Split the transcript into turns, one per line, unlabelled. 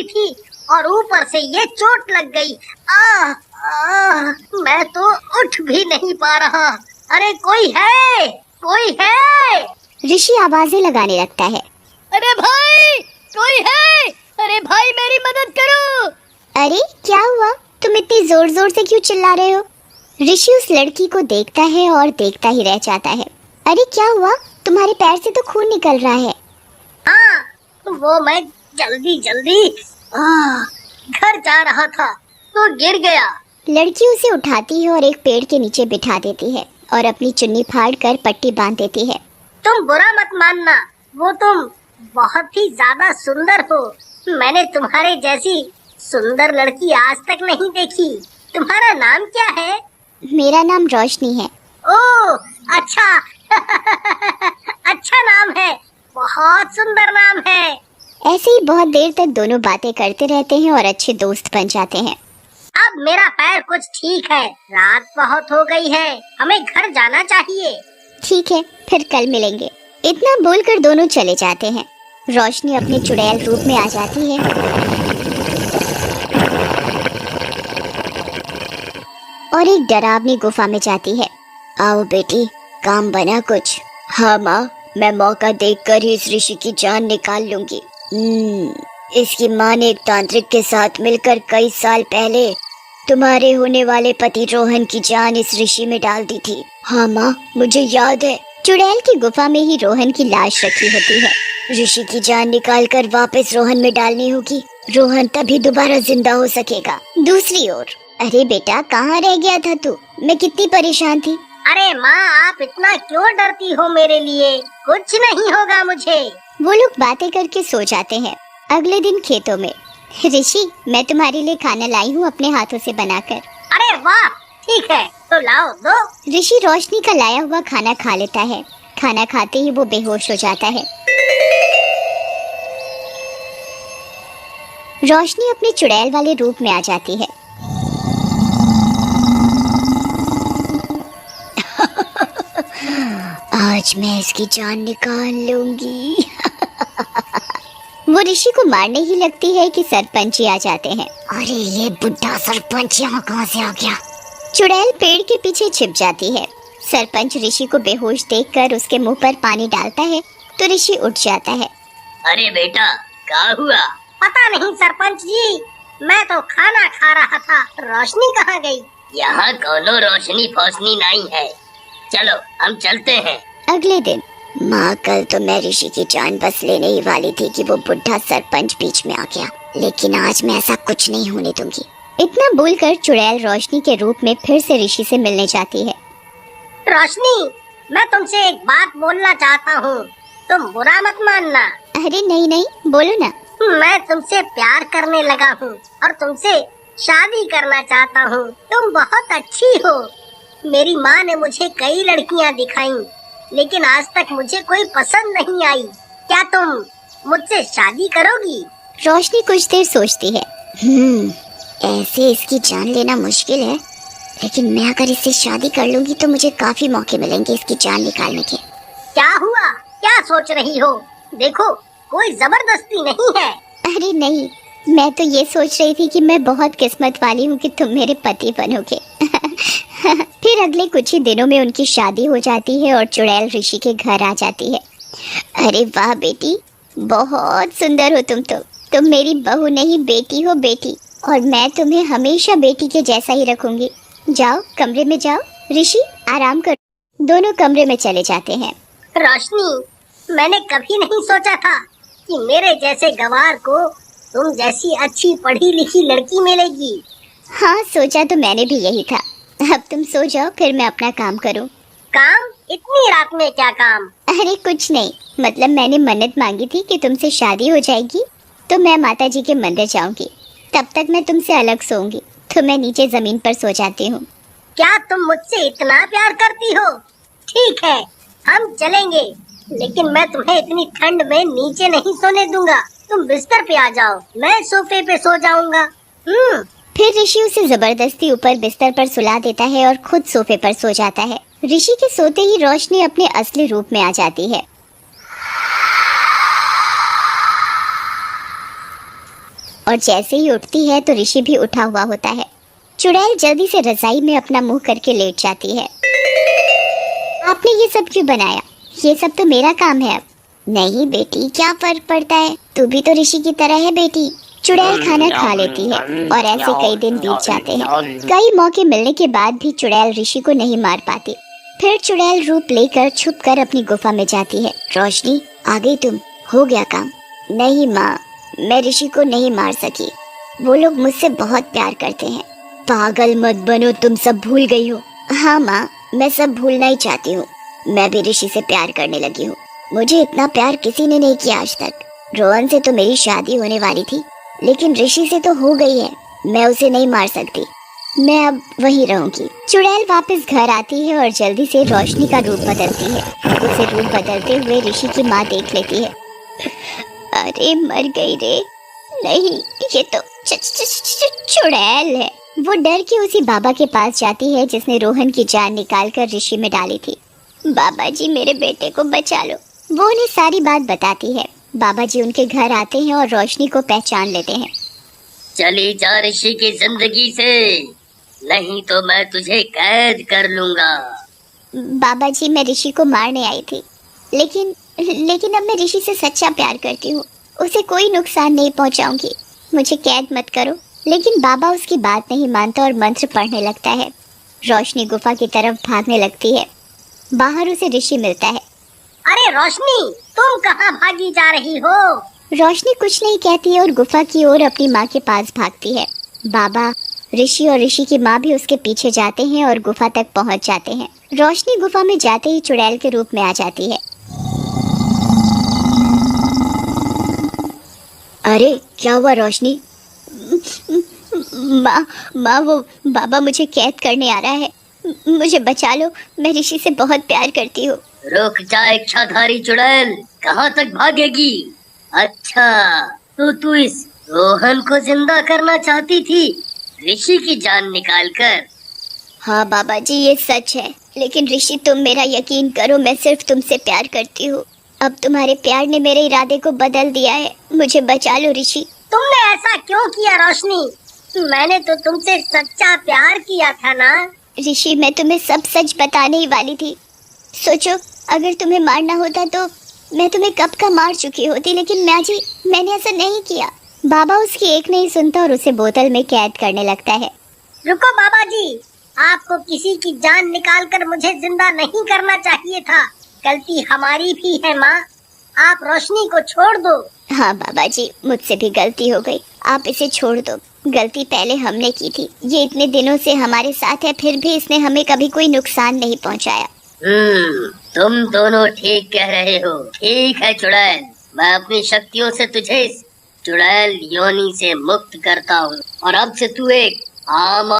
थी और ऊपर से ये चोट लग गई। मैं तो उठ भी नहीं पा रहा। अरे कोई है, कोई है?
ऋषि आवाजें लगाने लगता है।
अरे भाई, कोई है? अरे भाई मेरी मदद करो।
अरे क्या हुआ, तुम इतनी जोर जोर से क्यों चिल्ला रहे हो? ऋषि उस लड़की को देखता है और देखता ही रह जाता है। अरे क्या हुआ, तुम्हारे पैर से तो खून निकल रहा है।
हाँ, वो मैं जल्दी जल्दी घर जा रहा था तो गिर गया।
लड़की उसे उठाती है और एक पेड़ के नीचे बिठा देती है और अपनी चुन्नी फाड़ कर पट्टी बांध देती है।
तुम बुरा मत मानना, वो तुम बहुत ही ज्यादा सुंदर हो। मैंने तुम्हारे जैसी सुंदर लड़की आज तक नहीं देखी। तुम्हारा नाम क्या है?
मेरा नाम रोशनी है।
ओह अच्छा अच्छा नाम है, बहुत सुंदर नाम है।
ऐसे ही बहुत देर तक दोनों बातें करते रहते हैं और अच्छे दोस्त बन जाते हैं।
अब मेरा पैर कुछ ठीक है, रात बहुत हो गई है, हमें घर जाना चाहिए।
ठीक है, फिर कल मिलेंगे। इतना बोलकर दोनों चले जाते हैं। रोशनी अपने चुड़ैल रूप में आ जाती है और एक डरावनी गुफा में जाती है। आओ बेटी, काम बना कुछ? हाँ माँ, मैं मौका देखकर ही इस ऋषि की जान निकाल लूंगी। इसकी माँ ने एक तांत्रिक के साथ मिलकर कई साल पहले तुम्हारे होने वाले पति रोहन की जान इस ऋषि में डाल दी थी। हाँ माँ, मुझे याद है। चुड़ैल की गुफा में ही रोहन की लाश रखी होती है। ऋषि की जान निकालकर वापस रोहन में डालनी होगी, रोहन तभी दोबारा जिंदा हो सकेगा। दूसरी ओर, अरे बेटा, कहाँ रह गया था तू? मैं कितनी परेशान थी।
अरे माँ, आप इतना क्यों डरती हो मेरे लिए? कुछ नहीं होगा मुझे।
वो लोग बातें करके सो जाते हैं। अगले दिन खेतों में, ऋषि, मैं तुम्हारे लिए खाना लाई हूँ अपने हाथों से बनाकर।
अरे वाह, ठीक है, तो लाओ दो।
ऋषि रोशनी का लाया हुआ खाना खा लेता है। खाना खाते ही वो बेहोश हो जाता है। रोशनी अपने चुड़ैल वाले रूप में आ जाती है। आज मैं इसकी जान निकाल लूंगी। वो ऋषि को मारने ही लगती है कि सरपंच ही आ जाते हैं। अरे ये बुढ़ा सरपंच यहाँ कहाँ से आ गया? चुड़ैल पेड़ के पीछे छिप जाती है। सरपंच ऋषि को बेहोश देखकर उसके मुंह पर पानी डालता है तो ऋषि उठ जाता है।
अरे बेटा, क्या हुआ? पता नहीं सरपंच जी, मैं तो खाना खा रहा था। रोशनी कहाँ गई? यहाँ कोनो रोशनी फोशनी नहीं है, चलो हम चलते हैं।
अगले दिन, माँ, कल तो मैं ऋषि की जान बस लेने ही वाली थी कि वो बुढ़ा सरपंच बीच में आ गया, लेकिन आज मैं ऐसा कुछ नहीं होने दूंगी। इतना बोलकर चुड़ैल रोशनी के रूप में फिर से ऋषि से मिलने जाती है।
रोशनी, मैं तुमसे एक बात बोलना चाहता हूँ, तुम बुरा मत मानना।
अरे नहीं नहीं, बोलो ना।
मैं तुमसे प्यार करने लगा हूँ और तुमसे शादी करना चाहता हूँ। तुम बहुत अच्छी हो। मेरी माँ ने मुझे कई लड़कियाँ दिखाई, लेकिन आज तक मुझे कोई पसंद नहीं आई। क्या तुम मुझसे शादी करोगी?
रोशनी कुछ देर सोचती है। ऐसे इसकी जान लेना मुश्किल है, लेकिन मैं अगर इससे शादी कर लूंगी तो मुझे काफी मौके मिलेंगे इसकी जान निकालने के।
क्या हुआ? क्या सोच रही हो? देखो, कोई जबरदस्ती नहीं है।
अरे नहीं, मैं तो ये सोच रही थी कि मैं बहुत किस्मत वाली हूँ कि तुम मेरे पति बनोगे। फिर अगले कुछ ही दिनों में उनकी शादी हो जाती है और चुड़ैल ऋषि के घर आ जाती है। अरे वाह बेटी, बहुत सुंदर हो तुम तो। तुम मेरी बहू नहीं, बेटी हो, बेटी। और मैं तुम्हें हमेशा बेटी के जैसा ही रखूंगी। जाओ, कमरे में जाओ। ऋषि, आराम करो। दोनों कमरे में चले जाते हैं।
रोशनी, मैंने कभी नहीं सोचा था कि मेरे जैसे गवार को तुम जैसी अच्छी पढ़ी लिखी लड़की मिलेगी।
हाँ, सोचा तो मैंने भी यही था। अब तुम सो जाओ, फिर मैं अपना काम करूँ।
काम? इतनी रात में क्या काम?
अरे कुछ नहीं, मतलब मैंने मन्नत मांगी थी कि तुमसे शादी हो जाएगी तो मैं माता जी के मंदिर जाऊंगी। तब तक मैं तुमसे अलग सोऊंगी, तो मैं नीचे जमीन पर सो जाती हूँ।
क्या तुम मुझसे इतना प्यार करती हो? ठीक है, हम चलेंगे, लेकिन मैं तुम्हें इतनी ठंड में नीचे नहीं सोने दूंगा। तुम बिस्तर पे आ जाओ, मैं सोफे पे सो जाऊंगा।
फिर ऋषि उसे जबरदस्ती ऊपर बिस्तर पर सुला देता है और खुद सोफे पर सो जाता है। ऋषि के सोते ही रोशनी अपने असली रूप में आ जाती है। और और जैसे ही उठती है तो ऋषि भी उठा हुआ होता है। चुड़ैल जल्दी से रजाई में अपना मुंह करके लेट जाती है। आपने ये सब क्यों बनाया? ये सब तो मेरा काम है। अब नहीं बेटी, क्या फर्क पड़ता है, तू भी तो ऋषि की तरह है बेटी। चुड़ैल खाना खा लेती है और ऐसे कई दिन बीत जाते हैं। कई मौके मिलने के बाद भी चुड़ैल ऋषि को नहीं मार पाती। फिर चुड़ैल रूप लेकर छुपकर अपनी गुफा में जाती है। रोशनी, आ गई तुम? हो गया काम? नहीं माँ, मैं ऋषि को नहीं मार सकी। वो लोग मुझसे बहुत प्यार करते हैं। पागल मत बनो, तुम सब भूल गई हो। हाँ माँ, मैं सब भूलना ही चाहती हूँ। मैं भी ऋषि से प्यार करने लगी हूँ। मुझे इतना प्यार किसी ने नहीं किया आज तक। रोहन से तो मेरी शादी होने वाली थी, लेकिन ऋषि से तो हो गई है। मैं उसे नहीं मार सकती। मैं अब वहीं रहूंगी। चुड़ैल वापस घर आती है और जल्दी से रोशनी का रूप बदलती है। उसे रूप बदलते हुए ऋषि की माँ देख लेती है। अरे मर गई रे। नहीं, ये तो चुड़ैल है। वो डर के उसी बाबा के पास जाती है जिसने रोहन की जान निकालकर ऋषि में डाली थी। बाबा जी, मेरे बेटे को बचा लो। वो उन्हें सारी बात बताती है। बाबा जी उनके घर आते हैं और रोशनी को पहचान लेते हैं।
चली जा ऋषि की जिंदगी से, नहीं तो मैं तुझे कैद कर लूंगा।
बाबा जी, मैं ऋषि को मारने आई थी, लेकिन अब मैं ऋषि से सच्चा प्यार करती हूँ। उसे कोई नुकसान नहीं पहुँचाऊंगी। मुझे कैद मत करो। लेकिन बाबा उसकी बात नहीं मानता और मंत्र पढ़ने लगता है। रोशनी गुफा की तरफ भागने लगती है। बाहर उसे ऋषि मिलता है।
अरे रोशनी, तुम कहाँ भागी जा रही हो?
रोशनी कुछ नहीं कहती है और गुफा की ओर अपनी माँ के पास भागती है। बाबा, ऋषि और ऋषि की माँ भी उसके पीछे जाते हैं और गुफा तक पहुँच जाते हैं। रोशनी गुफा में जाते ही चुड़ैल के रूप में आ जाती है। अरे क्या हुआ रोशनी? माँ, वो बाबा मुझे कैद करने आ रहा है। मुझे बचा लो, मैं ऋषि से बहुत प्यार करती हूँ।
रुक जा इच्छाधारी चुड़ैल, कहाँ तक भागेगी? अच्छा, तो तू इस रोहन को जिंदा करना चाहती थी, ऋषि की जान निकालकर?
हाँ बाबा जी, ये सच है। लेकिन ऋषि, तुम मेरा यकीन करो, मैं सिर्फ तुमसे प्यार करती हूँ। अब तुम्हारे प्यार ने मेरे इरादे को बदल दिया है। मुझे बचा लो ऋषि।
तुमने ऐसा क्यों किया रोशनी? मैंने तो तुमसे सच्चा प्यार किया था ना।
ऋषि, मैं तुम्हें सब सच बताने ही वाली थी। सोचो, अगर तुम्हें मारना होता तो मैं तुम्हें कब का मार चुकी होती, लेकिन मैंने ऐसा नहीं किया। बाबा उसकी एक नहीं सुनता और उसे बोतल में कैद करने लगता है।
रुको बाबा जी, आपको किसी की जान निकालकर मुझे जिंदा नहीं करना चाहिए था। गलती हमारी भी है माँ, आप रोशनी को छोड़ दो।
हाँ बाबा जी, मुझसे भी गलती हो गई। आप इसे छोड़ दो। गलती पहले हमने की थी। ये इतने दिनों से हमारे साथ है, फिर भी इसने हमें कभी कोई नुकसान नहीं पहुंचाया।
तुम दोनों ठीक कह रहे हो। ठीक है चुड़ैल, मैं अपनी शक्तियों से तुझे इस चुड़ैल योनि से मुक्त करता हूँ और अब से तू एक आम